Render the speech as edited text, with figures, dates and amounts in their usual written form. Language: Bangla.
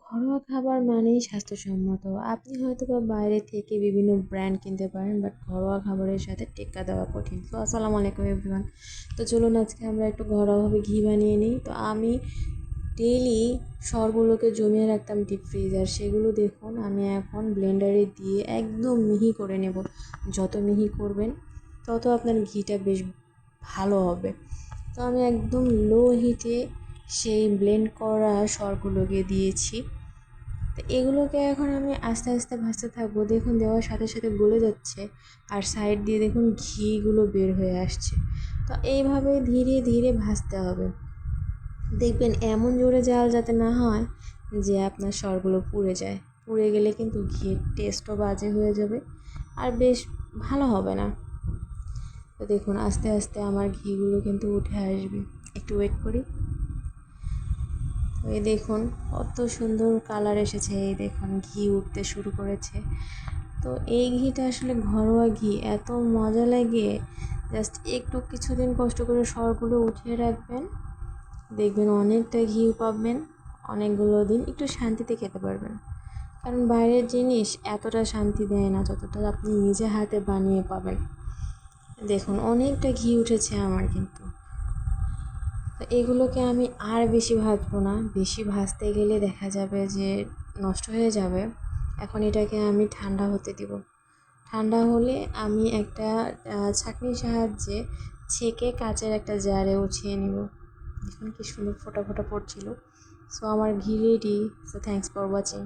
ঘরোয়া খাবার মানেই স্বাস্থ্যসম্মত। আপনি হয়তোবা বাইরে থেকে বিভিন্ন ব্র্যান্ড কিনতে পারেন, বাট ঘরোয়া খাবারের সাথে টেক্কা দেওয়া কঠিন। তো আসসালামু আলাইকুম এভরিওয়ান। তো চলুন আজকে আমরা একটু ঘরোয়াভাবে ঘি বানিয়ে নিই। তো আমি ডেইলি সরগুলোকে জমিয়ে রাখতাম ডিপ ফ্রিজার, সেগুলো দেখুন আমি এখন ব্লেন্ডারে দিয়ে একদম মিহি করে নেব। যত মিহি করবেন তত আপনার ঘিটা বেশ ভালো হবে। তো আমি একদম লো হিটে সেই ব্লেন্ড করা সরগুলোকে দিয়েছি। তো এগুলোকে এখন আমি আস্তে আস্তে ভাজতে থাকবো। দেখুন দেওয়ার সাথে সাথে গলে যাচ্ছে, আর সাইড দিয়ে দেখুন ঘিগুলো বের হয়ে আসছে। তো এইভাবে ধীরে ধীরে ভাজতে হবে। দেখবেন এমন জোরে জাল যাতে না হয় যে আপনার সরগুলো পুড়ে যায়। পুড়ে গেলে কিন্তু ঘিয়ের টেস্টও বাজে হয়ে যাবে, আর বেশ ভালো হবে না। তো দেখুন আস্তে আস্তে আমার ঘিগুলো কিন্তু উঠে আসবে। একটু ওয়েট করি। তো এই দেখুন কত সুন্দর কালার এসেছে, এই দেখুন ঘি উঠতে শুরু করেছে। তো এই ঘিটা আসলে ঘরোয়া ঘি, এত মজা লাগে। জাস্ট একটু কিছুদিন কষ্ট করে সরগুলো উঠিয়ে রাখবেন, দেখবেন অনেকটা ঘি পাবেন। অনেকগুলো দিন একটু শান্তিতে খেতে পারবেন, কারণ বাইরের জিনিস এতটা শান্তি দেয় না যতটা আপনি নিজে হাতে বানিয়ে পাবেন। দেখুন অনেকটা ঘি উঠেছে আমার কিন্তু। তো এগুলোকে আমি আর বেশি ভাজবো না, বেশি ভাজতে গেলে দেখা যাবে যে নষ্ট হয়ে যাবে। এখন এটাকে আমি ঠান্ডা হতে দিব। ঠান্ডা হলে আমি একটা ছাঁকনির সাহায্যে ছেঁকে কাচের একটা জারে উঠিয়ে নিব। দেখুন কি সুন্দর ফোটা ফোটা পড়ছিল। সো আমার ঘি ready. So thanks for watching.